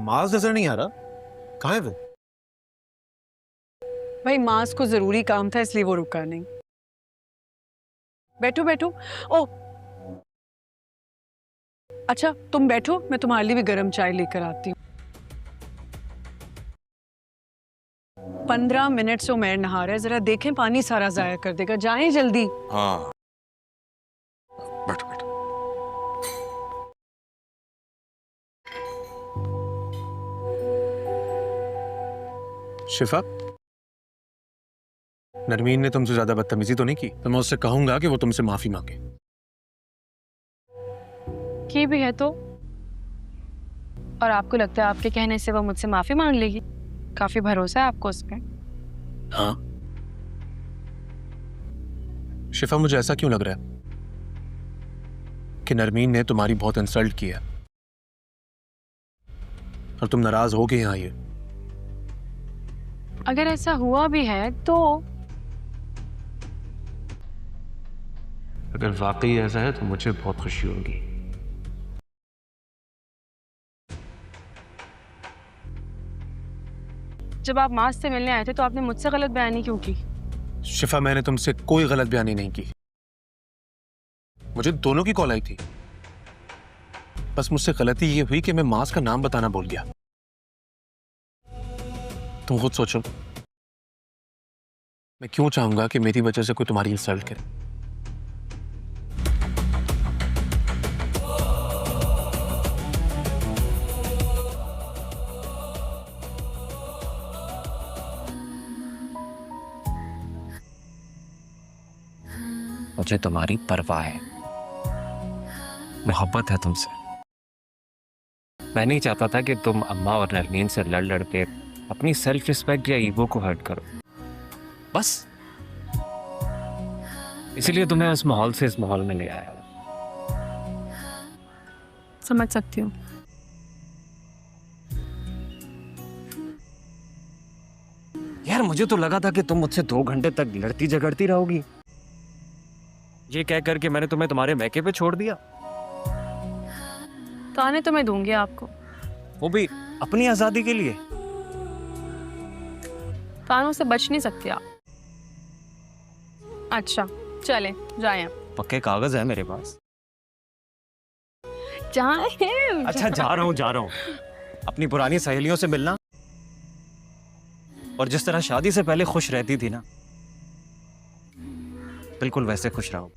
माज नजर नहीं आ रहा, कहाँ है वो? भाई मास को जरूरी काम था इसलिए वो रुका नहीं। बैठो बैठो। ओ अच्छा तुम बैठो, मैं तुम्हारे लिए भी गर्म चाय लेकर आती हूँ। 15 मिनट से उमैर नहा रहा है, जरा देखें पानी सारा जाया कर देगा, जाएं जल्दी। हाँ बैठो बैठो। शिफा, नरमीन ने तुमसे ज्यादा बदतमीजी तो नहीं की? तो मैं उससे कहूंगा कि वो तुमसे माफी मांगे। की भी है तो, और आपको लगता है आपके कहने से वो मुझसे माफी मांग लेगी? काफी भरोसा है आपको उस पर। हाँ शिफा, मुझे ऐसा क्यों लग रहा है कि नरमीन ने तुम्हारी बहुत इंसल्ट की है और तुम नाराज हो गए यहाँ ये? अगर ऐसा हुआ भी है तो अगर वाकई ऐसा है तो मुझे बहुत खुशी होगी। जब आप मास से मिलने आए थे तो आपने मुझसे गलत बयानी क्यों की? शिफा, मैंने तुमसे कोई गलत बयानी नहीं की। मुझे दोनों की कॉल आई थी। बस मुझसे गलती ये हुई कि मैं मास का नाम बताना भूल गया। तुम खुद सोचो, मैं क्यों चाहूंगा कि मेरी वजह से कोई तुम्हारी इंसल्ट करे? मुझे तुम्हारी परवाह है, मोहब्बत है तुमसे। मैं नहीं चाहता था कि तुम अम्मा और नरमीन से लड़ लड़ के अपनी सेल्फ रिस्पेक्ट या ईगो को हर्ट करो, बस इसीलिए तुम्हें उस माहौल से इस माहौल में ले आया। समझ सकती हूँ। यार मुझे तो लगा था कि तुम मुझसे 2 घंटे तक लड़ती झगड़ती रहोगी, ये कह करके मैंने तुम्हें तुम्हारे मैके पे छोड़ दिया, ताने तो मैं दूंगी आपको, वो भी अपनी आजादी के लिए। तानों से बच नहीं सकती आप। अच्छा चले जाएं आप। पक्के कागज है मेरे पास। जाएं। अच्छा जा रहा हूँ। अपनी पुरानी सहेलियों से मिलना, और जिस तरह शादी से पहले खुश रहती थी ना, बिल्कुल वैसे खुश रहो।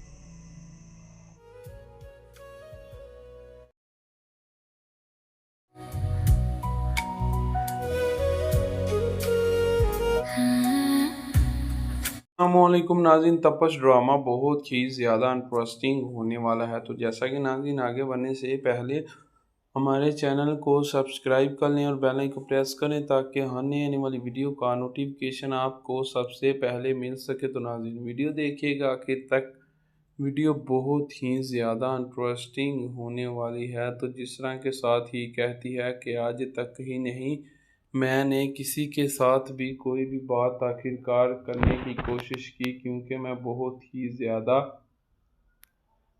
अस्सलामुअलैकुम नाज़रीन, तपश ड्रामा बहुत ही ज़्यादा इंटरेस्टिंग होने वाला है। तो जैसा कि नाज़रीन, आगे बढ़ने से पहले हमारे चैनल को सब्सक्राइब कर लें और बेल आइकन को प्रेस करें ताकि आने आने वाली वीडियो का नोटिफिकेशन आपको सबसे पहले मिल सके। तो नाज़रीन वीडियो देखिएगा आखिर तक, वीडियो बहुत ही ज़्यादा इंटरेस्टिंग होने वाली है। तो जिस तरह के साथ ही कहती है कि आज तक ही नहीं, मैंने किसी के साथ भी कोई भी बात आखिरकार करने की कोशिश की, क्योंकि मैं बहुत ही ज़्यादा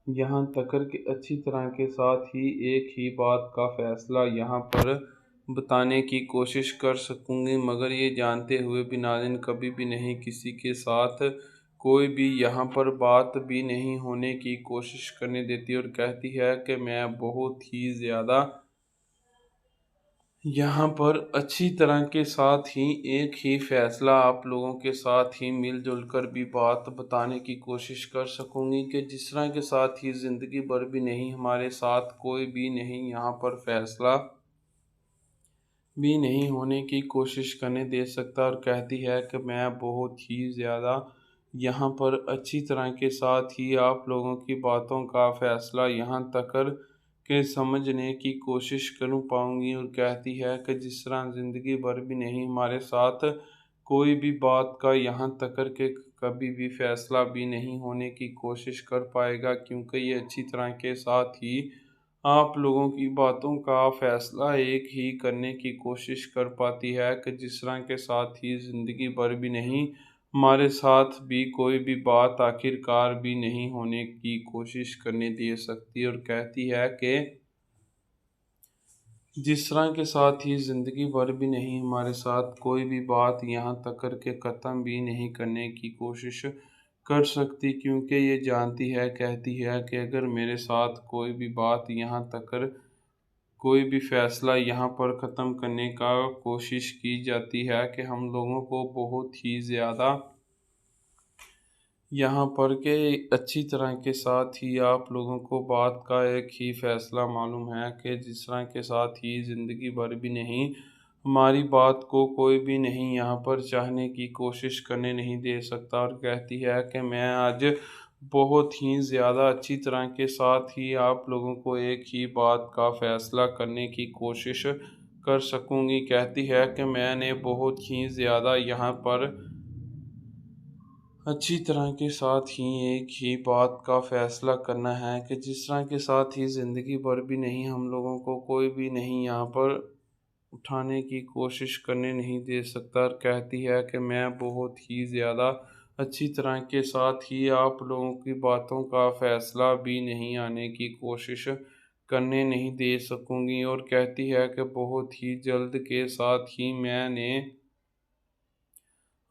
यहाँ तक कि अच्छी तरह के साथ ही एक ही बात का फ़ैसला यहाँ पर बताने की कोशिश कर सकूँगी, मगर ये जानते हुए भी नाज़रीन कभी भी नहीं किसी के साथ कोई भी यहाँ पर बात भी नहीं होने की कोशिश करने देती, और कहती है कि मैं बहुत ही ज़्यादा यहाँ पर अच्छी तरह के साथ ही एक ही फ़ैसला आप लोगों के साथ ही मिलजुल कर भी बात बताने की कोशिश कर सकूँगी कि जिस तरह के साथ ही ज़िंदगी भर भी नहीं हमारे साथ कोई भी नहीं यहाँ पर फ़ैसला भी नहीं होने की कोशिश करने दे सकता। और कहती है कि मैं बहुत ही ज़्यादा यहाँ पर अच्छी तरह के साथ ही आप लोगों की बातों का फ़ैसला यहाँ तक के समझने की कोशिश करूँ पाऊँगी। और कहती है कि जिस तरह ज़िंदगी भर भी नहीं हमारे साथ कोई भी बात का यहाँ तक के कभी भी फ़ैसला भी नहीं होने की कोशिश कर पाएगा, क्योंकि ये अच्छी तरह के साथ ही आप लोगों की बातों का फ़ैसला एक ही करने की कोशिश कर पाती है कि जिस तरह के साथ ही ज़िंदगी भर भी नहीं हमारे साथ भी कोई भी बात आखिरकार भी नहीं होने की कोशिश करने दे सकती। और कहती है कि जिस तरह के साथ ही ज़िंदगी भर भी नहीं हमारे साथ कोई भी बात यहाँ तक करके ख़त्म भी नहीं करने की कोशिश कर सकती, क्योंकि ये जानती है, कहती है कि अगर मेरे साथ कोई भी बात यहाँ तक कर कोई भी फ़ैसला यहाँ पर ख़त्म करने का कोशिश की जाती है कि हम लोगों को बहुत ही ज़्यादा यहाँ पर के अच्छी तरह के साथ ही आप लोगों को बात का एक ही फ़ैसला मालूम है कि जिस तरह के साथ ही ज़िंदगी भर भी नहीं हमारी बात को कोई भी नहीं यहाँ पर चाहने की कोशिश करने नहीं दे सकता, और कहती है कि मैं आज बहुत ही ज़्यादा अच्छी तरह के साथ ही आप लोगों को एक ही बात का फ़ैसला करने की कोशिश कर सकूँगी। कहती है कि मैंने बहुत ही ज़्यादा यहाँ पर अच्छी तरह के साथ ही एक ही बात का फ़ैसला करना है कि जिस तरह के साथ ही ज़िंदगी भर भी नहीं हम लोगों को कोई भी नहीं यहाँ पर उठाने की कोशिश करने नहीं दे सकता, और कहती है कि मैं बहुत ही ज़्यादा अच्छी तरह के साथ ही आप लोगों की बातों का फ़ैसला भी नहीं आने की कोशिश करने नहीं दे सकूँगी, और कहती है कि बहुत ही जल्द के साथ ही मैंने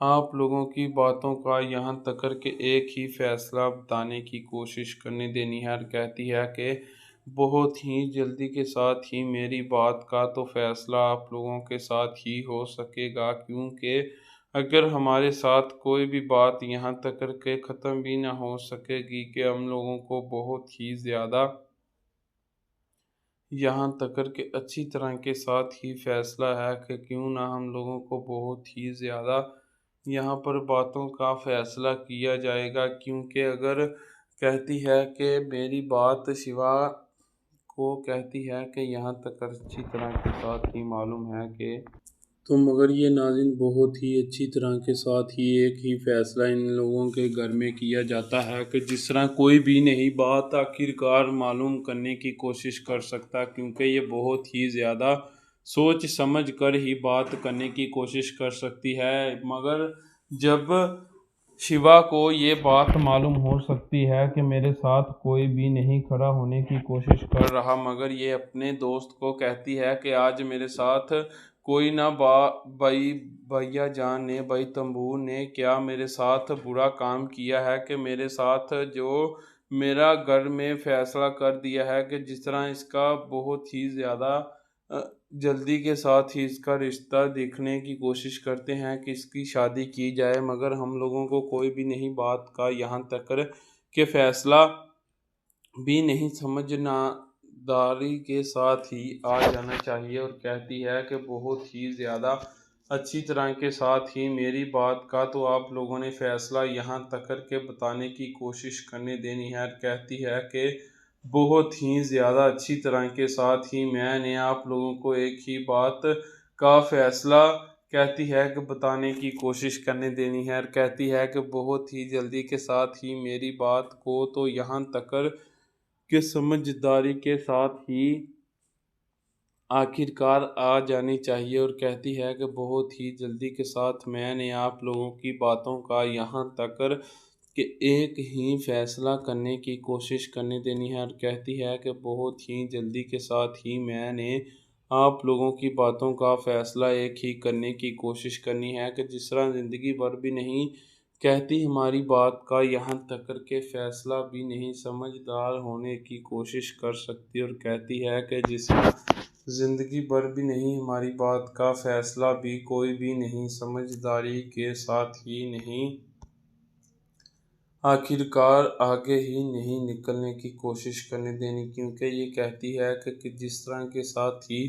आप लोगों की बातों का यहाँ तक करके एक ही फ़ैसला बताने की कोशिश करने देनी है, और कहती है कि बहुत ही जल्दी के साथ ही मेरी बात का तो फ़ैसला आप लोगों के साथ ही हो सकेगा, क्योंकि अगर हमारे साथ कोई भी बात यहाँ तक करके ख़त्म भी ना हो सकेगी कि हम लोगों को बहुत ही ज़्यादा यहाँ तक करके अच्छी तरह के साथ ही फ़ैसला है कि क्यों ना हम लोगों को बहुत ही ज़्यादा यहाँ पर बातों का फ़ैसला किया जाएगा, क्योंकि अगर कहती है कि मेरी बात शिवा को कहती है कि यहाँ तक अच्छी तरह के साथ ही मालूम है कि तो मगर ये नाज़रीन बहुत ही अच्छी तरह के साथ ही एक ही फ़ैसला इन लोगों के घर में किया जाता है कि जिस तरह कोई भी नहीं बात आखिरकार मालूम करने की कोशिश कर सकता, क्योंकि ये बहुत ही ज़्यादा सोच समझ कर ही बात करने की कोशिश कर सकती है। मगर जब शिवा को ये बात मालूम हो सकती है कि मेरे साथ कोई भी नहीं खड़ा होने की कोशिश कर रहा, मगर ये अपने दोस्त को कहती है कि आज मेरे साथ कोई ना भाई भैया जान ने भाई तंबू ने क्या मेरे साथ बुरा काम किया है कि मेरे साथ जो मेरा घर में फ़ैसला कर दिया है कि जिस तरह इसका बहुत ही ज़्यादा जल्दी के साथ ही इसका रिश्ता देखने की कोशिश करते हैं कि इसकी शादी की जाए, मगर हम लोगों को कोई भी नहीं बात का यहाँ तक कर के फ़ैसला भी नहीं समझदारी के साथ ही आ जाना चाहिए, और कहती है कि बहुत ही ज़्यादा अच्छी तरह के साथ ही मेरी बात का तो आप लोगों ने फ़ैसला यहाँ तक करके बताने की कोशिश करने देनी है, और कहती है कि बहुत ही ज़्यादा अच्छी तरह के साथ ही मैंने आप लोगों को एक ही बात का फ़ैसला कहती है कि बताने की कोशिश करने देनी है, और कहती है कि बहुत ही जल्दी के साथ ही मेरी बात को तो यहाँ तक के समझदारी के साथ ही आखिरकार आ जानी चाहिए, और कहती है कि बहुत ही जल्दी के साथ मैंने आप लोगों की बातों का यहाँ तक कि एक ही फ़ैसला करने की कोशिश करने देनी है, और कहती है कि बहुत ही जल्दी के साथ ही मैंने आप लोगों की बातों का फ़ैसला एक ही करने की कोशिश करनी है कि जिस तरह ज़िंदगी भर भी नहीं कहती हमारी बात का यहाँ तक करके फ़ैसला भी नहीं समझदार होने की कोशिश कर सकती, और कहती है कि जिस ज़िंदगी भर भी नहीं हमारी बात का फ़ैसला भी कोई भी नहीं समझदारी के साथ ही नहीं आखिरकार आगे ही नहीं निकलने की कोशिश करने देनी, क्योंकि ये कहती है कि जिस तरह के साथ ही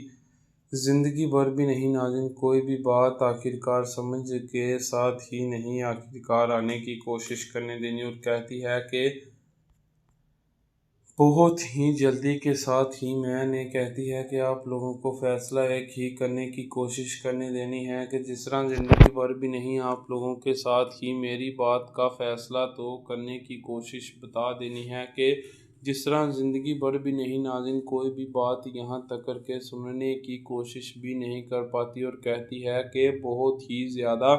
ज़िंदगी भर भी नहीं नाज़रीन कोई भी बात आखिरकार समझ के साथ ही नहीं आखिरकार आने की कोशिश करने देनी, और कहती है कि बहुत ही जल्दी के साथ ही मैंने कहती है कि आप लोगों को फ़ैसला एक ही करने की कोशिश करने देनी है कि जिस तरह ज़िंदगी भर भी नहीं आप लोगों के साथ ही मेरी बात का फ़ैसला तो करने की कोशिश बता देनी है कि जिस तरह ज़िंदगी भर भी नहीं नाज़रीन कोई भी बात यहाँ तक करके सुनने की कोशिश भी नहीं कर पाती, और कहती है कि बहुत ही ज़्यादा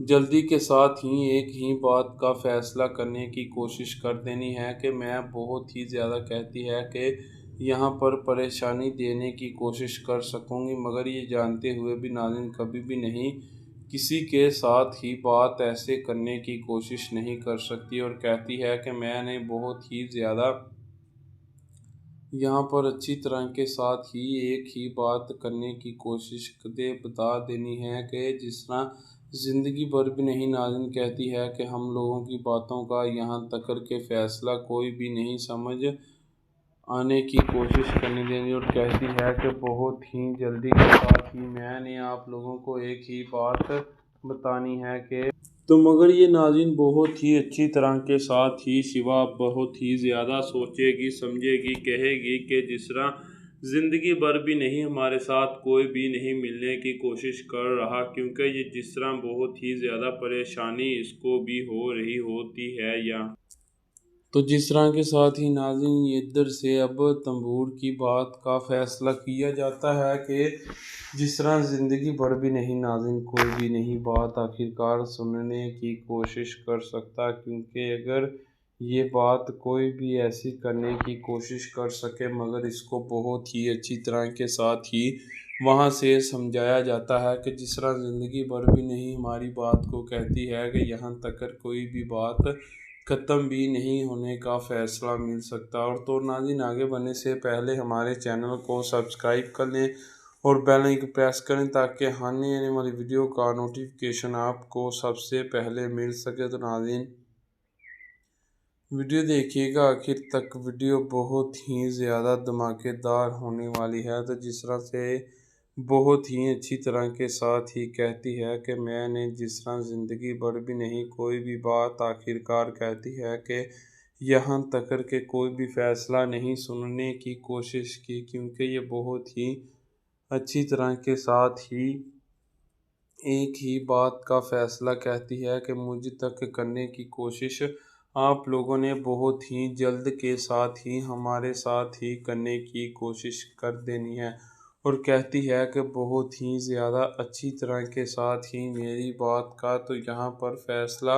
जल्दी के साथ ही एक ही बात का फ़ैसला करने की कोशिश कर देनी है कि मैं बहुत ही ज़्यादा कहती है कि यहाँ पर परेशानी देने की कोशिश कर सकूँगी, मगर ये जानते हुए भी नाज़रीन कभी भी नहीं किसी के साथ ही बात ऐसे करने की कोशिश नहीं कर सकती। और कहती है कि मैंने बहुत ही ज़्यादा यहाँ पर अच्छी तरह के साथ ही एक ही बात करने की कोशिश दे बता देनी है कि जिस तरह ज़िंदगी भर भी नहीं। नाज़रीन कहती है कि हम लोगों की बातों का यहाँ तक करके फ़ैसला कोई भी नहीं समझ आने की कोशिश करने देंगे। और कहती है कि बहुत ही जल्दी के साथ ही मैंने आप लोगों को एक ही बात बतानी है कि तो मगर ये नाज़रीन बहुत ही अच्छी तरह के साथ ही शिवा बहुत ही ज़्यादा सोचेगी, समझेगी, कहेगी कि जिस तरह ज़िंदगी भर भी नहीं हमारे साथ कोई भी नहीं मिलने की कोशिश कर रहा, क्योंकि ये जिस तरह बहुत ही ज़्यादा परेशानी इसको भी हो रही होती है। या तो जिस तरह के साथ ही नाज़रीन इधर से अब तंबूर की बात का फ़ैसला किया जाता है कि जिस तरह ज़िंदगी भर भी नहीं नाज़रीन कोई भी नहीं बात आखिरकार सुनने की कोशिश कर सकता, क्योंकि अगर ये बात कोई भी ऐसी करने की कोशिश कर सके, मगर इसको बहुत ही अच्छी तरह के साथ ही वहाँ से समझाया जाता है कि जिस तरह ज़िंदगी भर भी नहीं हमारी बात को कहती है कि यहाँ तक कोई भी बात ख़त्म भी नहीं होने का फ़ैसला मिल सकता। और तो नाज़रीन आगे बढ़ने से पहले हमारे चैनल को सब्सक्राइब कर लें और बेल आइकन प्रेस करें ताकि आने वाली वीडियो का नोटिफिकेशन आपको सबसे पहले मिल सके। तो नाज़रीन वीडियो देखिएगा आखिर तक, वीडियो बहुत ही ज़्यादा धमाकेदार होने वाली है। तो जिस तरह से बहुत ही अच्छी तरह के साथ ही कहती है कि मैंने जिस तरह ज़िंदगी भर भी नहीं कोई भी बात आखिरकार कहती है कि यहाँ तक के कोई भी फ़ैसला नहीं सुनने की कोशिश की, क्योंकि ये बहुत ही अच्छी तरह के साथ ही एक ही बात का फ़ैसला कहती है कि मुझ तक करने की कोशिश आप लोगों ने बहुत ही जल्द के साथ ही हमारे साथ ही करने की कोशिश कर देनी है। और कहती है कि बहुत ही ज़्यादा अच्छी तरह के साथ ही मेरी बात का तो यहाँ पर फ़ैसला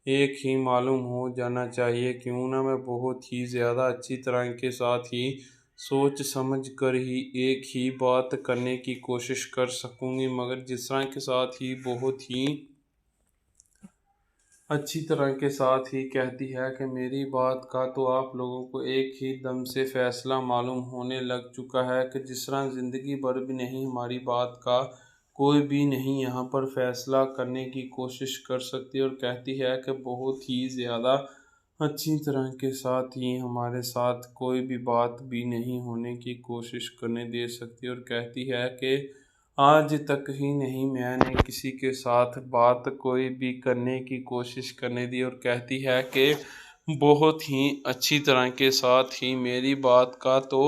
एक ही मालूम हो जाना चाहिए, क्यों ना मैं बहुत ही ज़्यादा अच्छी तरह के साथ ही सोच समझ कर ही एक ही बात करने की कोशिश कर सकूँगी, मगर जिस तरह के साथ ही बहुत ही अच्छी तरह के साथ ही कहती है कि मेरी बात का तो आप लोगों को एक ही दम से फ़ैसला मालूम होने लग चुका है कि जिस तरह ज़िंदगी भर भी नहीं हमारी बात का कोई भी नहीं यहाँ पर फ़ैसला करने की कोशिश कर सकती। और कहती है कि बहुत ही ज़्यादा अच्छी तरह के साथ ही हमारे साथ कोई भी बात भी नहीं होने की कोशिश करने दे सकती। और कहती है कि आज तक ही नहीं मैंने किसी के साथ बात कोई भी करने की कोशिश करने दी। और कहती है कि बहुत ही अच्छी तरह के साथ ही मेरी बात का तो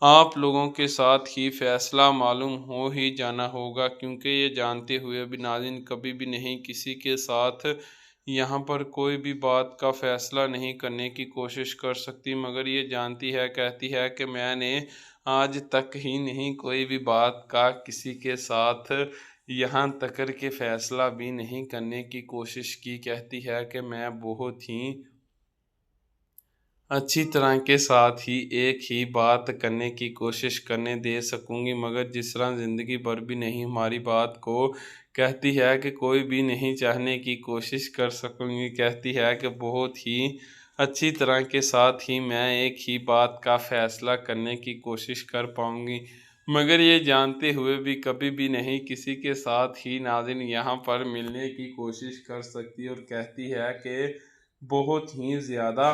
आप लोगों के साथ ही फ़ैसला मालूम हो ही जाना होगा, क्योंकि ये जानते हुए भी नाज़रीन कभी भी नहीं किसी के साथ यहाँ पर कोई भी बात का फ़ैसला नहीं करने की कोशिश कर सकती, मगर ये जानती है, कहती है कि मैंने आज तक ही नहीं कोई भी बात का किसी के साथ यहाँ तक के फ़ैसला भी नहीं करने की कोशिश की। कहती है कि मैं बहुत ही अच्छी तरह के साथ ही एक ही बात करने की कोशिश करने दे सकूँगी, मगर जिस तरह ज़िंदगी भर भी नहीं हमारी बात को कहती है कि कोई भी नहीं चाहने की कोशिश कर सकूँगी। कहती है कि बहुत ही अच्छी तरह के साथ ही मैं एक ही बात का फ़ैसला करने की कोशिश कर पाऊँगी, मगर ये जानते हुए भी कभी भी नहीं किसी के साथ ही नाज़रीन यहाँ पर मिलने की कोशिश कर सकती। और कहती है कि बहुत ही ज़्यादा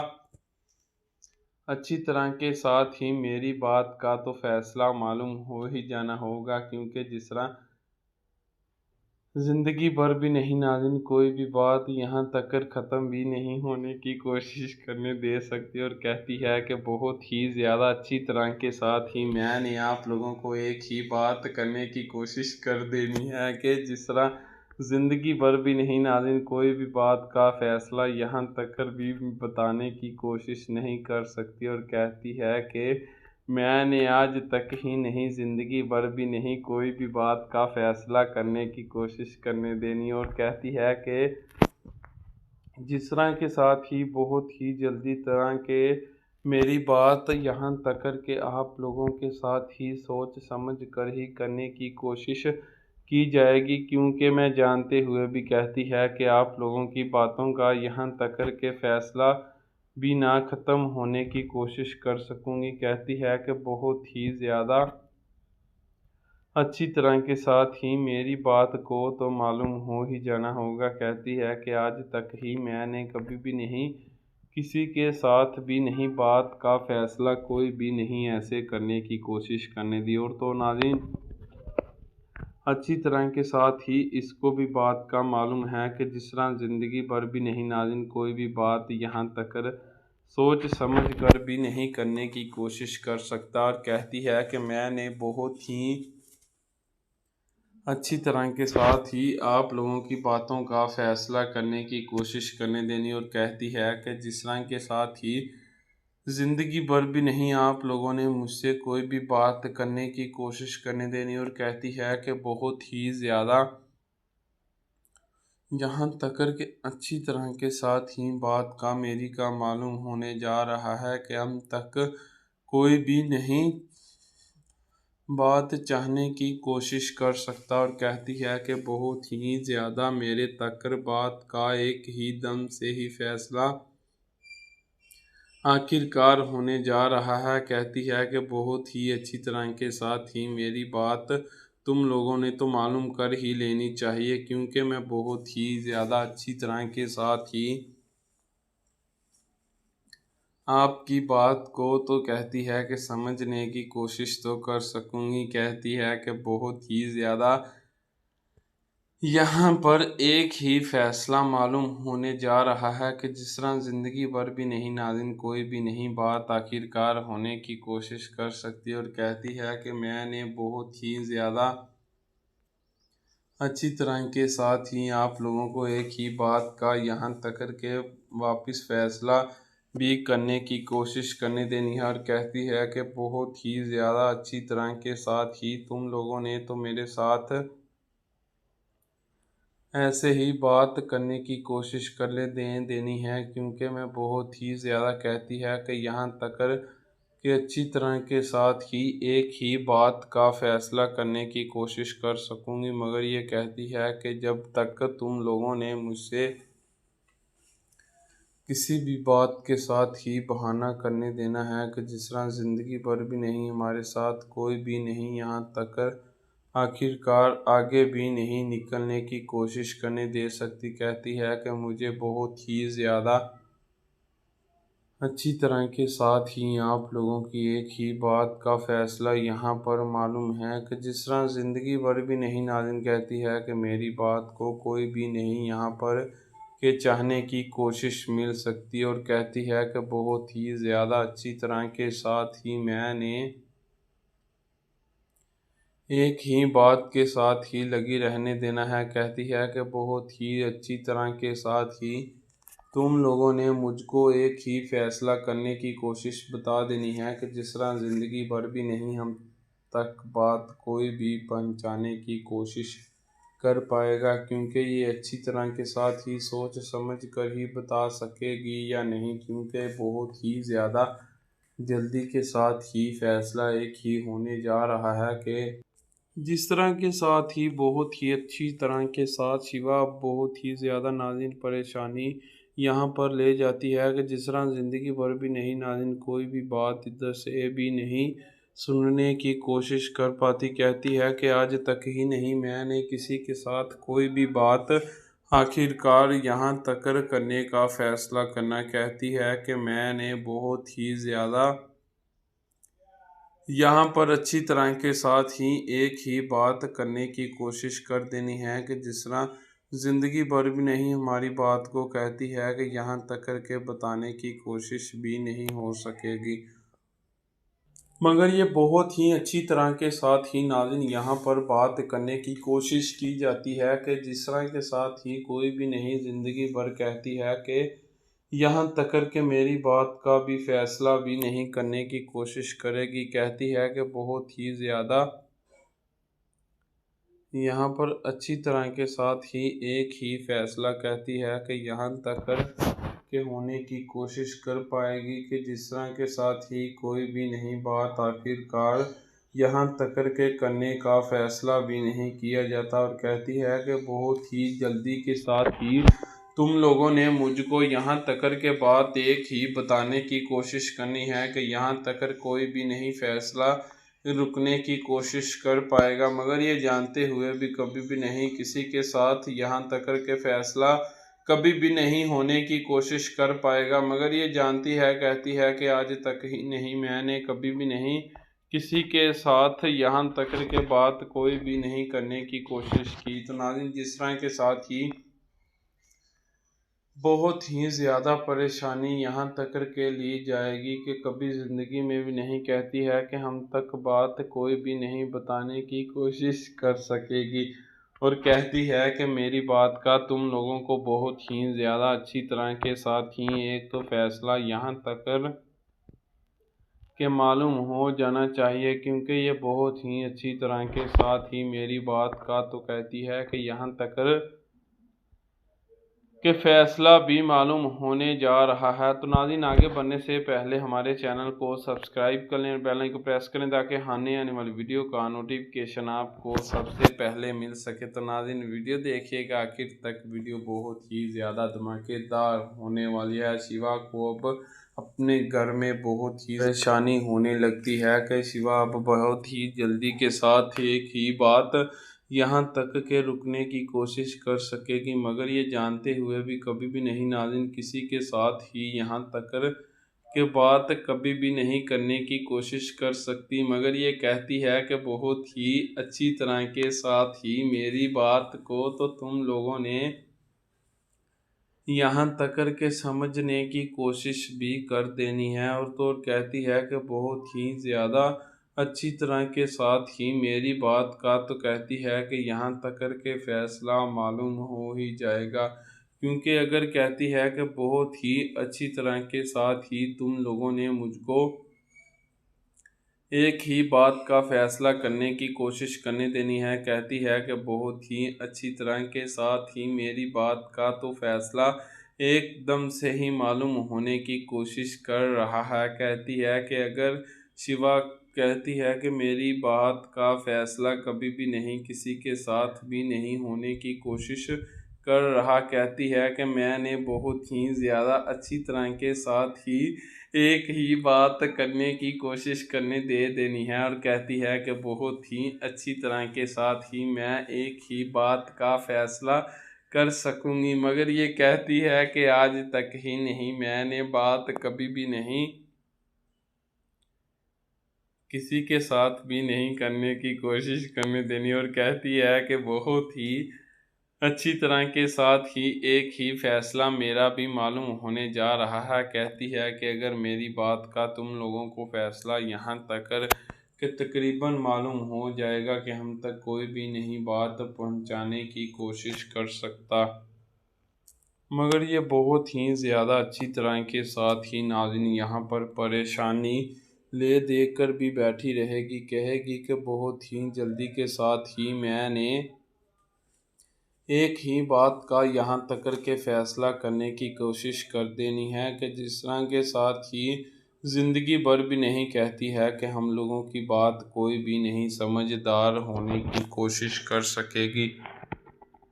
अच्छी तरह के साथ ही मेरी बात का तो फ़ैसला मालूम हो ही जाना होगा, क्योंकि जिस तरह ज़िंदगी भर भी नहीं नाज़रीन कोई भी बात यहाँ तक ख़त्म भी नहीं होने की कोशिश करने दे सकती। और कहती है कि बहुत ही ज़्यादा अच्छी तरह के साथ ही मैंने आप लोगों को एक ही बात करने की कोशिश कर देनी है कि जिस तरह ज़िंदगी भर भी नहीं नाज़रीन कोई भी बात का फ़ैसला यहाँ तक भी बताने की कोशिश नहीं कर सकती। और कहती है कि मैंने आज तक ही नहीं ज़िंदगी भर भी नहीं कोई भी बात का फ़ैसला करने की कोशिश करने देनी। और कहती है कि जिस तरह के साथ ही बहुत ही जल्दी तरह के मेरी बात यहाँ तक कि आप लोगों के साथ ही सोच समझ कर ही करने की कोशिश की जाएगी, क्योंकि मैं जानते हुए भी कहती है कि आप लोगों की बातों का यहाँ तक के फैसला भी ना ख़त्म होने की कोशिश कर सकूँगी। कहती है कि बहुत ही ज़्यादा अच्छी तरह के साथ ही मेरी बात को तो मालूम हो ही जाना होगा। कहती है कि आज तक ही मैंने कभी भी नहीं किसी के साथ भी नहीं बात का फ़ैसला कोई भी नहीं ऐसे करने की कोशिश करने दी। और तो नाज़रीन अच्छी तरह के साथ ही इसको भी बात का मालूम है कि जिस तरह ज़िंदगी भर भी नहीं नाज़रीन कोई भी बात यहाँ तक सोच समझ कर भी नहीं करने की कोशिश कर सकता। और कहती है कि मैंने बहुत ही अच्छी तरह के साथ ही आप लोगों की बातों का फ़ैसला करने की कोशिश करने देनी। और कहती है कि जिस तरह के साथ ही ज़िंदगी भर भी नहीं आप लोगों ने मुझसे कोई भी बात करने की कोशिश करने देनी। और कहती है कि बहुत ही ज़्यादा यहाँ तक कि अच्छी तरह के साथ ही बात का मेरी का मालूम होने जा रहा है कि हम तक कोई भी नहीं बात चाहने की कोशिश कर सकता। और कहती है कि बहुत ही ज़्यादा मेरे तक बात का एक ही दम से ही फैसला आखिरकार होने जा रहा है। कहती है कि बहुत ही अच्छी तरह के साथ ही मेरी बात तुम लोगों ने तो मालूम कर ही लेनी चाहिए, क्योंकि मैं बहुत ही ज़्यादा अच्छी तरह के साथ ही आपकी बात को तो कहती है कि समझने की कोशिश तो कर सकूँगी। कहती है कि बहुत ही ज़्यादा यहाँ पर एक ही फ़ैसला मालूम होने जा रहा है कि जिस तरह ज़िंदगी भर भी नहीं नाज़रीन कोई भी नहीं बात आखिरकार होने की कोशिश कर सकती। और कहती है कि मैंने बहुत ही ज़्यादा अच्छी तरह के साथ ही आप लोगों को एक ही बात का यहाँ तक के वापस फ़ैसला भी करने की कोशिश करने देनी है। और कहती है कि बहुत ही ज़्यादा अच्छी तरह के साथ ही तुम लोगों ने तो मेरे साथ ऐसे ही बात करने की कोशिश कर देनी है, क्योंकि मैं बहुत ही ज़्यादा कहती है कि यहाँ तक कि अच्छी तरह के साथ ही एक ही बात का फ़ैसला करने की कोशिश कर सकूँगी। मगर ये कहती है कि जब तक तुम लोगों ने मुझसे किसी भी बात के साथ ही बहाना करने देना है कि जिस तरह ज़िंदगी भर भी नहीं हमारे साथ कोई भी नहीं यहाँ तक आखिरकार आगे भी नहीं निकलने की कोशिश करने दे सकती। कहती है कि मुझे बहुत ही ज़्यादा अच्छी तरह के साथ ही आप लोगों की एक ही बात का फ़ैसला यहाँ पर मालूम है कि जिस तरह ज़िंदगी भर भी नहीं नाज़रीन कहती है कि मेरी बात को कोई भी नहीं यहाँ पर के चाहने की कोशिश मिल सकती। और कहती है कि बहुत ही ज़्यादा अच्छी तरह के साथ ही मैंने एक ही बात के साथ ही लगी रहने देना है। कहती है कि बहुत ही अच्छी तरह के साथ ही तुम लोगों ने मुझको एक ही फ़ैसला करने की कोशिश बता देनी है कि जिस तरह ज़िंदगी भर भी नहीं हम तक बात कोई भी पहुंचाने की कोशिश कर पाएगा, क्योंकि ये अच्छी तरह के साथ ही सोच समझ कर ही बता सकेगी या नहीं, क्योंकि बहुत ही ज़्यादा जल्दी के साथ ही फ़ैसला एक ही होने जा रहा है कि जिस तरह के साथ ही बहुत ही अच्छी तरह के साथ शिवा बहुत ही ज़्यादा नाज़रीन परेशानी यहाँ पर ले जाती है कि जिस तरह ज़िंदगी भर भी नहीं नाज़रीन कोई भी बात इधर से भी नहीं सुनने की कोशिश कर पाती। कहती है कि आज तक ही नहीं मैंने किसी के साथ कोई भी बात आखिरकार यहाँ तक करने का फ़ैसला करना। कहती है कि मैंने बहुत ही ज़्यादा यहाँ पर अच्छी तरह के साथ ही एक ही बात करने की कोशिश कर देनी है कि जिस तरह ज़िंदगी भर भी नहीं हमारी बात को कहती है कि यहाँ तक के बताने की कोशिश भी नहीं हो सकेगी। मगर ये बहुत ही अच्छी तरह के साथ ही नाज़रीन यहाँ पर बात करने की कोशिश की जाती है कि जिस तरह के साथ ही कोई भी नहीं ज़िंदगी भर कहती है कि यहाँ तक के मेरी बात का भी फ़ैसला भी नहीं करने की कोशिश करेगी। कहती है कि बहुत ही ज़्यादा यहाँ पर अच्छी तरह के साथ ही एक ही फ़ैसला कहती है कि यहाँ तक के होने की कोशिश कर पाएगी कि जिस तरह के साथ ही कोई भी नहीं बात आखिरकार यहाँ तक के करने का फैसला भी नहीं किया जाता। और कहती है कि बहुत ही जल्दी के साथ ही तुम लोगों ने मुझको यहाँ तक के बात एक ही बताने की कोशिश करनी है कि यहाँ तक कोई भी नहीं फैसला रुकने की कोशिश कर पाएगा, मगर ये जानते हुए भी कभी भी नहीं किसी के साथ यहाँ तक के फैसला कभी भी नहीं होने की कोशिश कर पाएगा। मगर ये जानती है, कहती है कि आज तक ही नहीं मैंने कभी भी नहीं किसी के साथ यहाँ तक के बात कोई भी नहीं करने की कोशिश की। तो नाज़रीन, जिस तरह के साथ ही बहुत ही ज़्यादा परेशानी यहाँ तक के ली जाएगी कि कभी ज़िंदगी में भी नहीं, कहती है कि हम तक बात कोई भी नहीं बताने की कोशिश कर सकेगी। और कहती है कि मेरी बात का तुम लोगों को बहुत ही ज़्यादा अच्छी तरह के साथ ही एक तो फैसला यहाँ तक के मालूम हो जाना चाहिए, क्योंकि ये बहुत ही अच्छी तरह के साथ ही मेरी बात का तो कहती है कि यहाँ तक के फैसला भी मालूम होने जा रहा है। तो नाज़रीन, आगे बढ़ने से पहले हमारे चैनल को सब्सक्राइब कर लें, बेल आइकन को प्रेस करें ताकि आने वाली वीडियो का नोटिफिकेशन आपको सबसे पहले मिल सके। तो नाज़रीन, वीडियो देखिएगा आखिर तक, वीडियो बहुत ही ज़्यादा धमाकेदार होने वाली है। शिवा को अब अपने घर में बहुत ही परेशानी होने लगती है कि शिवा अब बहुत ही जल्दी के साथ एक ही बात यहाँ तक के रुकने की कोशिश कर सकेगी, मगर ये जानते हुए भी कभी भी नहीं नाज़रीन किसी के साथ ही यहाँ तक के बात कभी भी नहीं करने की कोशिश कर सकती। मगर ये कहती है कि बहुत ही अच्छी तरह के साथ ही मेरी बात को तो तुम लोगों ने यहाँ तक के समझने की कोशिश भी कर देनी है। और तो कहती है कि बहुत ही ज़्यादा अच्छी तरह के साथ ही मेरी बात का तो कहती है कि यहाँ तक के फैसला मालूम हो ही जाएगा, क्योंकि अगर कहती है कि बहुत ही अच्छी तरह के साथ ही तुम लोगों ने मुझको एक ही बात का फैसला करने की कोशिश करने देनी है। कहती है कि बहुत ही अच्छी तरह के साथ ही मेरी बात का तो फैसला एकदम से ही मालूम होने की कोशिश कर रहा है। कहती है कि अगर शिवा कहती है कि मेरी बात का फैसला कभी भी नहीं किसी के साथ भी नहीं होने की कोशिश कर रहा। कहती है कि मैंने बहुत ही ज़्यादा अच्छी तरह के साथ ही एक ही बात करने की कोशिश करने दे देनी है। और कहती है कि बहुत ही अच्छी तरह के साथ ही मैं एक ही बात का फैसला कर सकूंगी। मगर ये कहती है कि आज तक ही नहीं मैंने बात कभी भी नहीं किसी के साथ भी नहीं करने की कोशिश करने देनी। और कहती है कि बहुत ही अच्छी तरह के साथ ही एक ही फैसला मेरा भी मालूम होने जा रहा है। कहती है कि अगर मेरी बात का तुम लोगों को फैसला यहाँ तक कि तकरीबन मालूम हो जाएगा कि हम तक कोई भी नहीं बात पहुँचाने की कोशिश कर सकता। मगर ये बहुत ही ज़्यादा अच्छी तरह के साथ ही नाज़रीन यहाँ पर परेशानी ले देकर भी बैठी रहेगी। कहेगी कि बहुत ही जल्दी के साथ ही मैंने एक ही बात का यहाँ तक के फैसला करने की कोशिश कर देनी है कि जिस तरह के साथ ही ज़िंदगी भर भी नहीं, कहती है कि हम लोगों की बात कोई भी नहीं समझदार होने की कोशिश कर सकेगी।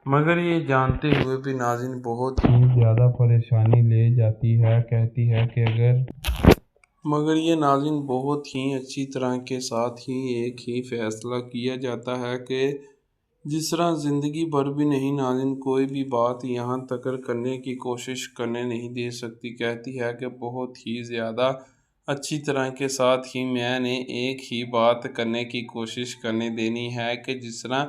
मगर ये जानते हुए भी नाज़रीन बहुत ही ज़्यादा परेशानी ले जाती है। कहती है कि मगर ये नाज़रीन बहुत ही अच्छी तरह के साथ ही एक ही फैसला किया जाता है कि जिस तरह ज़िंदगी भर भी नहीं नाज़रीन कोई भी बात यहाँ तक करने की कोशिश करने नहीं दे सकती। कहती है कि बहुत ही ज़्यादा अच्छी तरह के साथ ही मैंने एक ही बात करने की कोशिश करने देनी है कि जिस तरह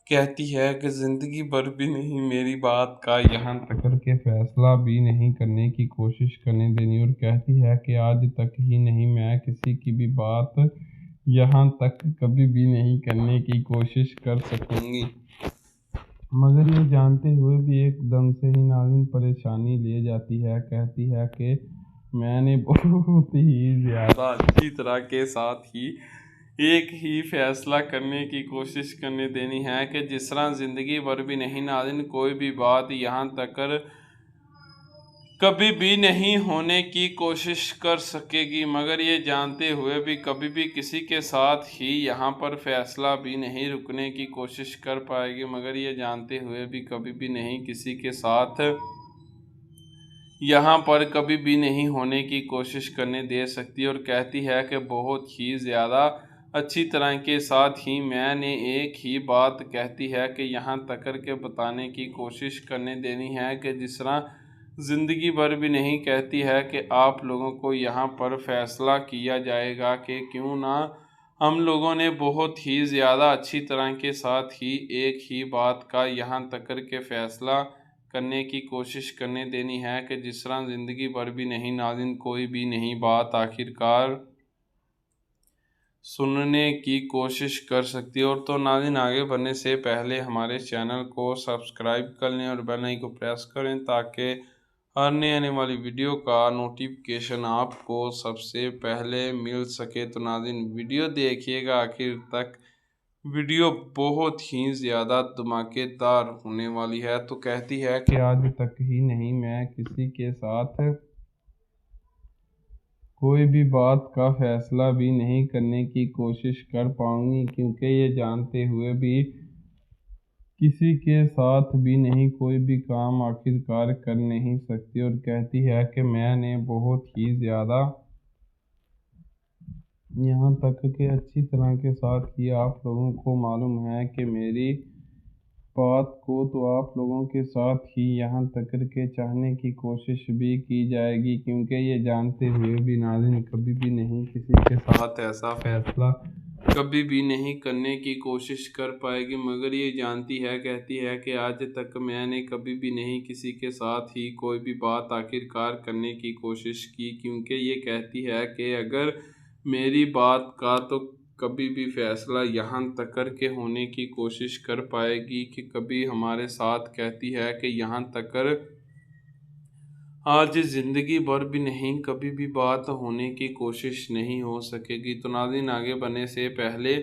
कहती है कि ज़िंदगी भर भी नहीं मेरी बात का यहाँ तक के फैसला भी नहीं करने की कोशिश करने देनी। और कहती है कि आज तक ही नहीं मैं किसी की भी बात यहाँ तक कभी भी नहीं करने की कोशिश कर सकूँगी। मगर ये जानते हुए भी एकदम से ही नाज़रीन परेशानी ले जाती है। कहती है कि मैंने बहुत ही ज़्यादा अच्छी तरह के साथ ही एक ही फैसला करने की कोशिश करने देनी है कि जिस तरह ज़िंदगी भर भी नहीं नाज़रीन कोई भी बात यहाँ तक कभी भी नहीं होने की कोशिश कर सकेगी, मगर ये जानते हुए भी कभी भी किसी के साथ ही यहाँ पर फैसला भी नहीं रुकने की कोशिश कर पाएगी, मगर ये जानते हुए भी कभी भी नहीं किसी के साथ यहाँ पर कभी भी नहीं होने की कोशिश करने दे सकती। और कहती है कि बहुत ही ज़्यादा अच्छी तरह के साथ ही मैंने एक ही बात कहती है कि यहाँ तक करके बताने की कोशिश करने देनी है कि जिस तरह ज़िंदगी भर भी नहीं कहती है कि आप लोगों को यहाँ पर फैसला किया जाएगा कि क्यों ना हम लोगों ने बहुत ही ज़्यादा अच्छी तरह के साथ ही एक ही बात का यहाँ तक करके फ़ैसला करने की कोशिश करने देनी है कि जिस तरह ज़िंदगी भर भी नहीं नाज़रीन कोई भी नहीं बात आखिरकार सुनने की कोशिश कर सकती है। और तो नाज़रीन आगे बढ़ने से पहले हमारे चैनल को सब्सक्राइब कर लें और बेल आइकन को प्रेस करें ताकि हर नए आने वाली वीडियो का नोटिफिकेशन आपको सबसे पहले मिल सके। तो नाज़रीन वीडियो देखिएगा आखिर तक, वीडियो बहुत ही ज़्यादा धमाकेदार होने वाली है। तो कहती है कि आज तक ही नहीं मैं किसी के साथ कोई भी बात का फैसला भी नहीं करने की कोशिश कर पाऊंगी, क्योंकि ये जानते हुए भी किसी के साथ भी नहीं कोई भी काम आखिरकार कर नहीं सकती। और कहती है कि मैंने बहुत ही ज़्यादा यहाँ तक कि अच्छी तरह के साथ ही आप लोगों को मालूम है कि मेरी बात को तो आप लोगों के साथ ही यहाँ तक के चाहने की कोशिश भी की जाएगी, क्योंकि ये जानते हुए भी नाज़रीन कभी भी नहीं किसी के साथ ऐसा फैसला कभी भी नहीं करने की कोशिश कर पाएगी, मगर ये जानती है, कहती है कि आज तक मैंने कभी भी नहीं किसी के साथ ही कोई भी बात आखिरकार करने की कोशिश की, क्योंकि ये कहती है कि अगर मेरी बात का तो कभी भी फैसला यहाँ तक के होने की कोशिश कर पाएगी कि कभी हमारे साथ, कहती है कि यहाँ तक आज ज़िंदगी भर भी नहीं कभी भी बात होने की कोशिश नहीं हो सकेगी। तो नाज़रीन आगे बढ़ने से पहले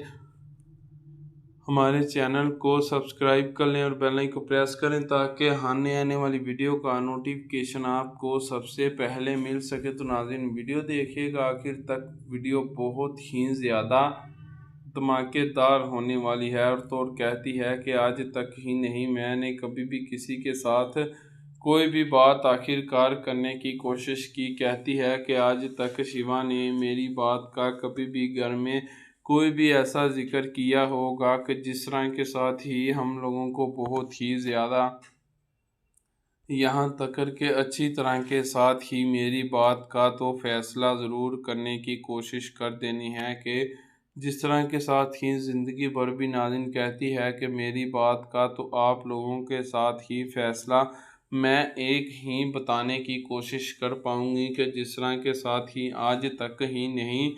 हमारे चैनल को सब्सक्राइब कर लें और बेल आइकन को प्रेस करें ताकि आने आने वाली वीडियो का नोटिफिकेशन आपको सबसे पहले मिल सके। तो नाज़रीन वीडियो देखिएगा आखिर तक, वीडियो बहुत ही ज़्यादा धमाकेदार होने वाली है। और तो और कहती है कि आज तक ही नहीं मैंने कभी भी किसी के साथ कोई भी बात आखिरकार करने की कोशिश की। कहती है कि आज तक शिवा ने मेरी बात का कभी भी घर में कोई भी ऐसा जिक्र किया होगा कि जिस तरह के साथ ही हम लोगों को बहुत ही ज़्यादा यहाँ तक के अच्छी तरह के साथ ही मेरी बात का तो फैसला ज़रूर करने की कोशिश कर देनी है कि जिस तरह के साथ ही ज़िंदगी भर भी नाज़रीन कहती है कि मेरी बात का तो आप लोगों के साथ ही फैसला मैं एक ही बताने की कोशिश कर पाऊँगी कि जिस तरह के साथ ही आज तक ही नहीं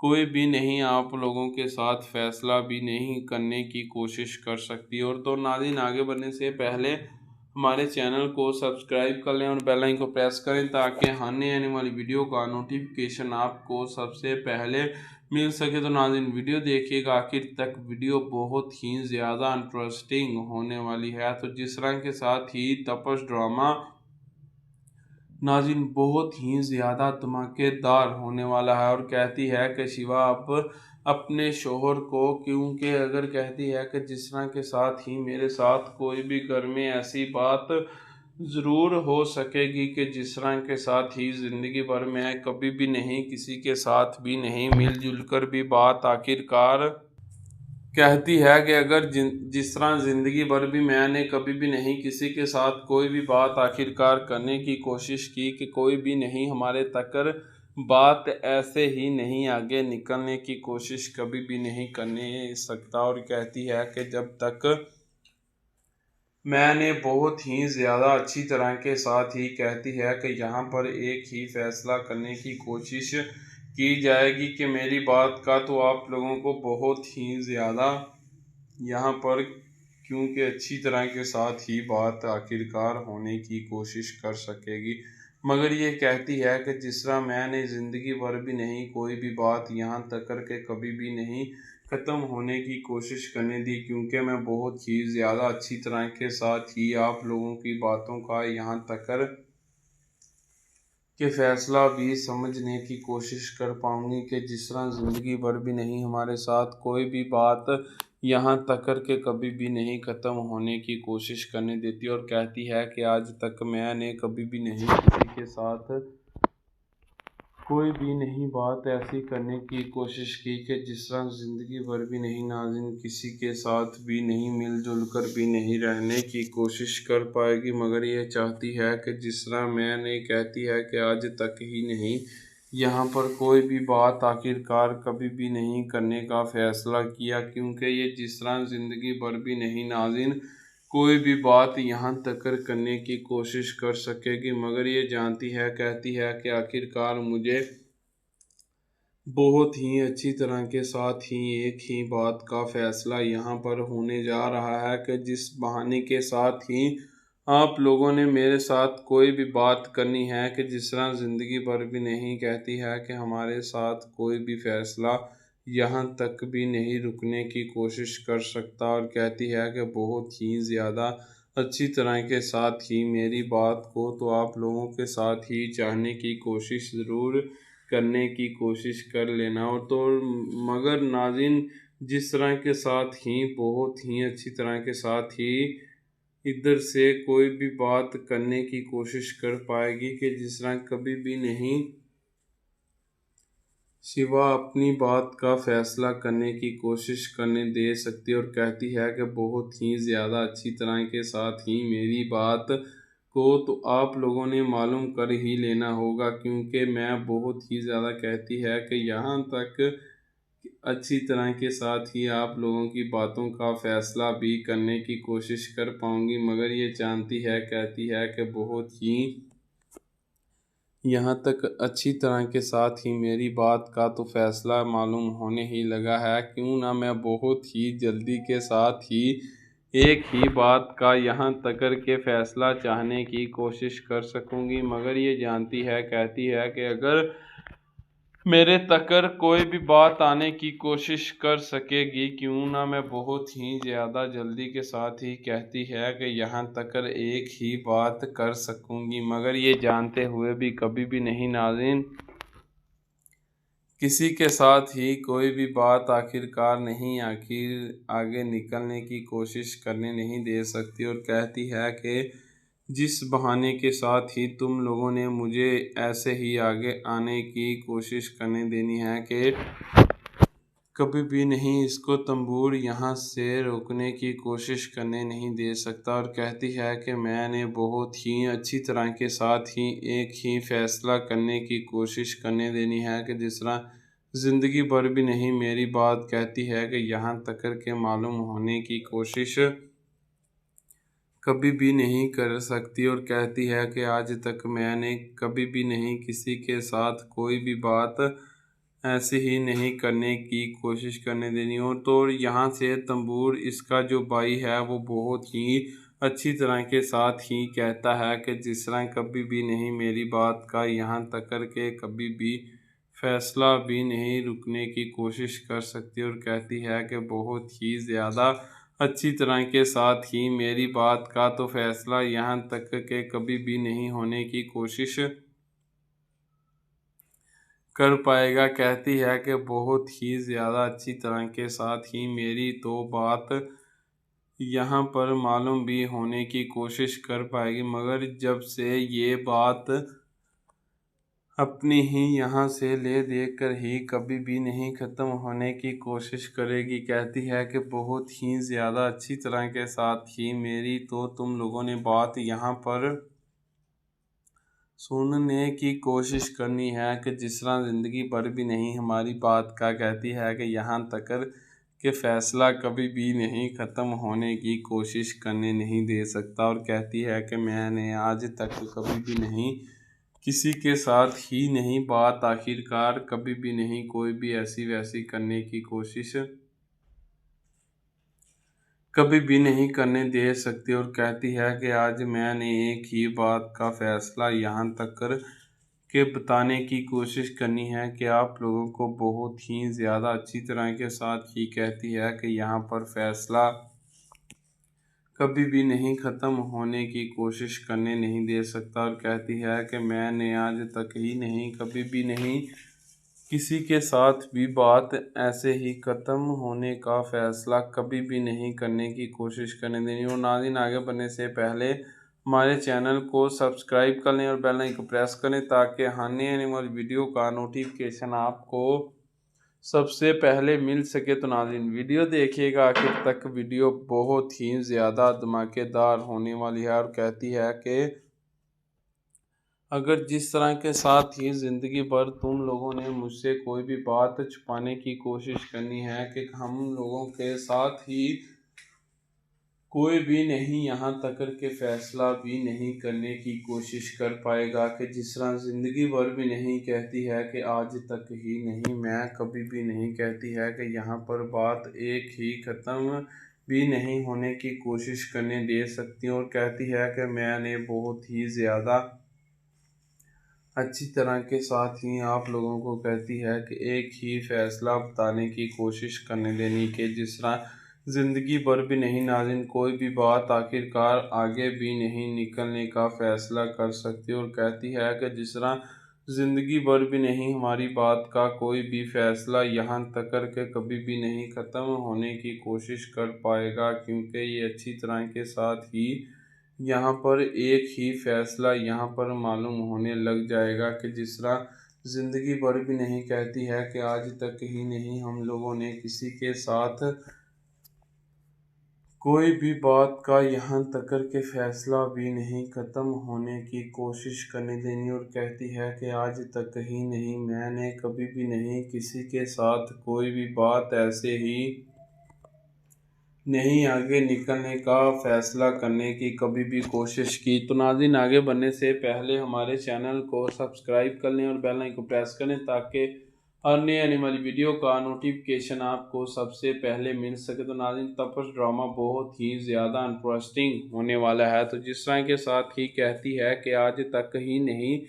कोई भी नहीं आप लोगों के साथ फैसला भी नहीं करने की कोशिश कर सकती। और तो नाज़रीन आगे बढ़ने से पहले हमारे चैनल को सब्सक्राइब कर लें और बेल आइकन को प्रेस करें ताकि आने वाली वीडियो का नोटिफिकेशन आपको सबसे पहले मिल सके। तो नाज़रीन वीडियो देखिएगा आखिर तक, वीडियो बहुत ही ज़्यादा इंटरेस्टिंग होने वाली है। तो जिस तरह के साथ ही तपस ड्रामा नाज़रीन बहुत ही ज़्यादा धमाकेदार होने वाला है। और कहती है कि शिवा अब अपने शोहर को, क्योंकि अगर कहती है कि जिस तरह के साथ ही मेरे साथ कोई भी घर में ऐसी बात ज़रूर हो सकेगी कि जिस तरह के साथ ही ज़िंदगी भर में कभी भी नहीं किसी के साथ भी नहीं मिलजुल कर भी बात आखिरकार, कहती है कि अगर जिस तरह ज़िंदगी भर भी मैंने कभी भी नहीं किसी के साथ कोई भी बात आखिरकार करने की कोशिश की कि कोई भी नहीं हमारे तक बात ऐसे ही नहीं आगे निकलने की कोशिश कभी भी नहीं करने सकता। और कहती है कि जब तक मैंने बहुत ही ज़्यादा अच्छी तरह के साथ ही, कहती है कि यहाँ पर एक ही फैसला करने की कोशिश की जाएगी कि मेरी बात का तो आप लोगों को बहुत ही ज़्यादा यहाँ पर, क्योंकि अच्छी तरह के साथ ही बात आखिरकार होने की कोशिश कर सकेगी, मगर ये कहती है कि जिस तरह मैंने ज़िंदगी भर भी नहीं कोई भी बात यहाँ तक करके कभी भी नहीं ख़त्म होने की कोशिश करने दी, क्योंकि मैं बहुत ही ज़्यादा अच्छी तरह के साथ ही आप लोगों की बातों का यहाँ तक कि फ़ैसला भी समझने की कोशिश कर पाऊँगी कि जिस तरह ज़िंदगी भर भी नहीं हमारे साथ कोई भी बात यहाँ तक कर के कभी भी नहीं ख़त्म होने की कोशिश करने देती और कहती है कि आज तक मैंने कभी भी नहीं किसी के साथ कोई भी नहीं बात ऐसी करने की कोशिश की कि जिस तरह ज़िंदगी भर भी नहीं नाज़रीन किसी के साथ भी नहीं मिलजुल कर भी नहीं रहने की कोशिश कर पाएगी, मगर ये चाहती है कि जिस तरह मैंने कहती है कि आज तक ही नहीं यहाँ पर कोई भी बात आखिरकार कभी भी नहीं करने का फ़ैसला किया, क्योंकि ये जिस तरह ज़िंदगी भर भी नहीं नाज़रीन कोई भी बात यहाँ तक करने की कोशिश कर सकेगी, मगर ये जानती है कहती है कि आखिरकार मुझे बहुत ही अच्छी तरह के साथ ही एक ही बात का फ़ैसला यहाँ पर होने जा रहा है कि जिस बहाने के साथ ही आप लोगों ने मेरे साथ कोई भी बात करनी है कि जिस तरह ज़िंदगी भर भी नहीं कहती है कि हमारे साथ कोई भी फ़ैसला यहाँ तक भी नहीं रुकने की कोशिश कर सकता, और कहती है कि बहुत ही ज़्यादा अच्छी तरह के साथ ही मेरी बात को तो आप लोगों के साथ ही चाहने की कोशिश ज़रूर करने की कोशिश कर लेना। और तो मगर नाज़रीन जिस तरह के साथ ही बहुत ही अच्छी तरह के साथ ही इधर से कोई भी बात करने की कोशिश कर पाएगी कि जिस तरह कभी भी नहीं सिवा अपनी बात का फ़ैसला करने की कोशिश करने दे सकती है, और कहती है कि बहुत ही ज़्यादा अच्छी तरह के साथ ही मेरी बात को तो आप लोगों ने मालूम कर ही लेना होगा, क्योंकि मैं बहुत ही ज़्यादा कहती है कि यहाँ तक अच्छी तरह के साथ ही आप लोगों की बातों का फ़ैसला भी करने की कोशिश कर पाऊँगी, मगर ये जानती है कहती है कि बहुत ही यहाँ तक अच्छी तरह के साथ ही मेरी बात का तो फ़ैसला मालूम होने ही लगा है, क्यों ना मैं बहुत ही जल्दी के साथ ही एक ही बात का यहाँ तक के फ़ैसला चाहने की कोशिश कर सकूँगी, मगर ये जानती है कहती है कि अगर मेरे तकर कोई भी बात आने की कोशिश कर सकेगी, क्यों ना मैं बहुत ही ज़्यादा जल्दी के साथ ही कहती है कि यहाँ तकर एक ही बात कर सकूँगी, मगर ये जानते हुए भी कभी भी नहीं नाज़रीन किसी के साथ ही कोई भी बात आखिरकार नहीं आगे निकलने की कोशिश करने नहीं दे सकती, और कहती है कि जिस बहाने के साथ ही तुम लोगों ने मुझे ऐसे ही आगे आने की कोशिश करने देनी है कि कभी भी नहीं इसको तंबूर यहाँ से रोकने की कोशिश करने नहीं दे सकता, और कहती है कि मैंने बहुत ही अच्छी तरह के साथ ही एक ही फ़ैसला करने की कोशिश करने देनी है कि जिस तरह ज़िंदगी भर भी नहीं मेरी बात कहती है कि यहाँ तक के मालूम होने की कोशिश कभी भी नहीं कर सकती, और कहती है कि आज तक मैंने कभी भी नहीं किसी के साथ कोई भी बात ऐसे ही नहीं करने की कोशिश करने देनी हो। तो यहाँ से तंबूर इसका जो भाई है वो बहुत ही अच्छी तरह के साथ ही कहता है कि जिस तरह कभी भी नहीं मेरी बात का यहाँ तक के कभी भी फ़ैसला भी नहीं रुकने की कोशिश कर सकती, और कहती है कि बहुत ही ज़्यादा अच्छी तरह के साथ ही मेरी बात का तो फ़ैसला यहाँ तक के कभी भी नहीं होने की कोशिश कर पाएगा। कहती है कि बहुत ही ज़्यादा अच्छी तरह के साथ ही मेरी तो बात यहाँ पर मालूम भी होने की कोशिश कर पाएगी, मगर जब से ये बात अपनी ही यहाँ से ले देकर ही कभी भी नहीं ख़त्म होने की कोशिश करेगी। कहती है कि बहुत ही ज़्यादा अच्छी तरह के साथ ही मेरी तो तुम लोगों ने बात यहाँ पर सुनने की कोशिश करनी है कि जिस तरह ज़िंदगी भर भी नहीं हमारी बात का कहती है कि यहाँ तक कि फ़ैसला कभी भी नहीं ख़त्म होने की कोशिश करने नहीं दे सकता, और कहती है कि मैंने आज तक कभी भी नहीं किसी के साथ ही नहीं बात आखिरकार कभी भी नहीं कोई भी ऐसी वैसी करने की कोशिश कभी भी नहीं करने दे सकती, और कहती है कि आज मैंने एक ही बात का फ़ैसला यहाँ तक के बताने की कोशिश करनी है कि आप लोगों को बहुत ही ज़्यादा अच्छी तरह के साथ ही कहती है कि यहाँ पर फ़ैसला कभी भी नहीं ख़त्म होने की कोशिश करने नहीं दे सकता। और कहती है कि मैंने आज तक ही नहीं, कभी भी नहीं किसी के साथ भी बात ऐसे ही ख़त्म होने का फ़ैसला कभी भी नहीं करने की कोशिश करने देनी। और नाज़रीन, आगे बढ़ने से पहले हमारे चैनल को सब्सक्राइब कर लें और बेल आइकन को प्रेस करें ताकि आने वाली वीडियो का नोटिफिकेशन आपको सबसे पहले मिल सके। तो नाज़रीन, वीडियो देखिएगा आखिर तक, वीडियो बहुत ही ज़्यादा धमाकेदार होने वाली है। और कहती है कि अगर जिस तरह के साथ ही ज़िंदगी भर तुम लोगों ने मुझसे कोई भी बात छुपाने की कोशिश करनी है कि हम लोगों के साथ ही कोई भी नहीं यहाँ तक के फ़ैसला भी नहीं करने की कोशिश कर पाएगा कि जिस तरह ज़िंदगी भर भी नहीं, कहती है कि आज तक ही नहीं, मैं कभी भी नहीं, कहती है कि यहाँ पर बात एक ही ख़त्म भी नहीं होने की कोशिश करने दे सकती। और कहती है कि मैंने बहुत ही ज़्यादा अच्छी तरह के साथ ही आप लोगों को, कहती है कि एक ही फ़ैसला बताने की कोशिश करने देनी कि जिस तरह ज़िंदगी भर भी नहीं नाज़रीन, कोई भी बात आखिरकार आगे भी नहीं निकलने का फ़ैसला कर सकती। और कहती है कि जिस तरह ज़िंदगी भर भी नहीं हमारी बात का कोई भी फ़ैसला यहाँ तक के कभी भी नहीं ख़त्म होने की कोशिश कर पाएगा, क्योंकि ये अच्छी तरह के साथ ही यहाँ पर एक ही फ़ैसला यहाँ पर मालूम होने लग जाएगा कि जिस तरह ज़िंदगी भर भी नहीं, कहती है कि आज तक ही नहीं हम लोगों ने किसी के साथ कोई भी बात का यहाँ तक के फ़ैसला भी नहीं ख़त्म होने की कोशिश करने देनी। और कहती है कि आज तक ही नहीं, मैंने कभी भी नहीं किसी के साथ कोई भी बात ऐसे ही नहीं आगे निकलने का फ़ैसला करने की कभी भी कोशिश की। तो नाज़रीन, आगे बढ़ने से पहले हमारे चैनल को सब्सक्राइब कर लें और बेल आइकन को प्रेस करें ताकि आने वाली वीडियो का नोटिफिकेशन आपको सबसे पहले मिल सके। तो नाज़रीन, तपस ड्रामा बहुत ही ज़्यादा इंटरेस्टिंग होने वाला है। तो जिस तरह के साथ ही कहती है कि आज तक ही नहीं,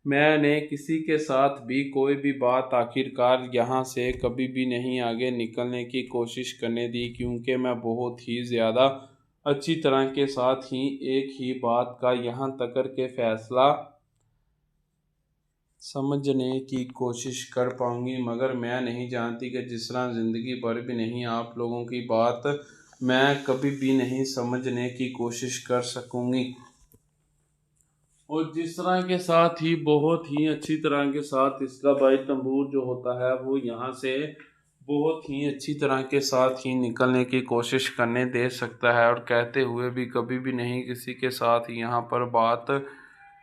मैंने किसी के साथ भी कोई भी बात आखिरकार यहाँ से कभी भी नहीं आगे निकलने की कोशिश करने दी, क्योंकि मैं बहुत ही ज़्यादा अच्छी तरह के साथ ही एक ही बात का यहाँ तक के फ़ैसला समझने की कोशिश कर पाऊँगी, मगर मैं नहीं जानती कि जिस तरह ज़िंदगी भर भी नहीं आप लोगों की बात मैं कभी भी नहीं समझने की कोशिश कर सकूँगी। और जिस तरह के साथ ही बहुत ही अच्छी तरह के साथ इसका भाई तंबूर जो होता है वो यहाँ से बहुत ही अच्छी तरह के साथ ही निकलने की कोशिश करने दे सकता है। और कहते हुए भी कभी भी नहीं किसी के साथ यहाँ पर बात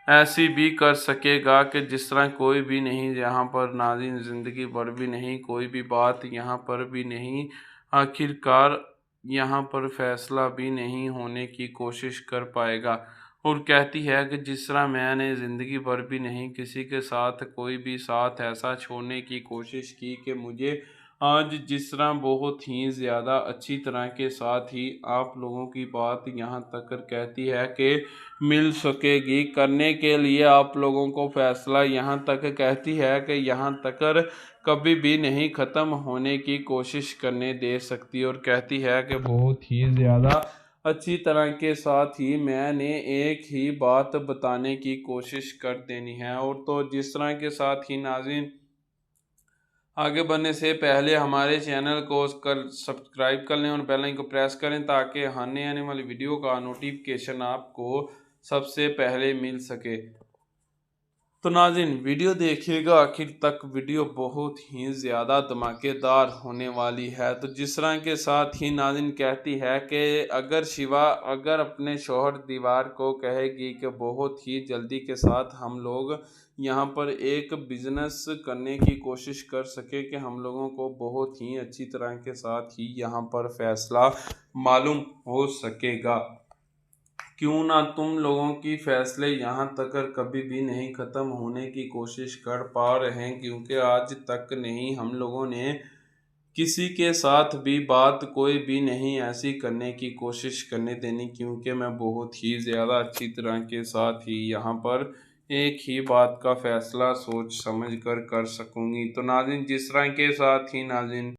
ऐसी भी कर सकेगा कि जिस तरह कोई भी नहीं, यहाँ पर नाज़रीन ज़िंदगी भर भी नहीं कोई भी बात यहाँ पर भी नहीं आखिरकार यहाँ पर फ़ैसला भी नहीं होने की कोशिश कर पाएगा। और कहती है कि जिस तरह मैंने ज़िंदगी भर भी नहीं किसी के साथ कोई भी साथ ऐसा छोड़ने की कोशिश की कि मुझे आज जिस तरह बहुत ही ज़्यादा अच्छी तरह के साथ ही आप लोगों की बात यहाँ तक कहती है कि मिल सकेगी करने के लिए आप लोगों को फ़ैसला यहाँ तक कहती है कि यहाँ तक कभी भी नहीं ख़त्म होने की कोशिश करने दे सकती। और कहती है कि बहुत ही ज़्यादा अच्छी तरह के साथ ही मैंने एक ही बात बताने की कोशिश कर देनी है। और तो जिस तरह के साथ ही नाज़रीन, आगे बढ़ने से पहले हमारे चैनल को सब्सक्राइब कर लें और बेल आइकन को प्रेस करें ताकि आने वाली वीडियो का नोटिफिकेशन आपको सबसे पहले मिल सके। तो नाज़रीन, वीडियो देखिएगा आखिर तक, वीडियो बहुत ही ज़्यादा धमाकेदार होने वाली है। तो जिस तरह के साथ ही नाज़रीन कहती है कि अगर शिवा अगर अपने शौहर दीवार को कहेगी कि बहुत ही जल्दी के साथ हम लोग यहाँ पर एक बिज़नेस करने की कोशिश कर सके कि हम लोगों को बहुत ही अच्छी तरह के साथ ही यहाँ पर फ़ैसला मालूम हो सकेगा, क्यों ना तुम लोगों की फ़ैसले यहाँ तक कभी भी नहीं ख़त्म होने की कोशिश कर पा रहे हैं, क्योंकि आज तक नहीं हम लोगों ने किसी के साथ भी बात कोई भी नहीं ऐसी करने की कोशिश करने देनी, क्योंकि मैं बहुत ही ज़्यादा अच्छी तरह के साथ ही यहाँ पर एक ही बात का फ़ैसला सोच समझ कर सकूँगी। तो नाज़रीन, जिस तरह के साथ ही नाज़रीन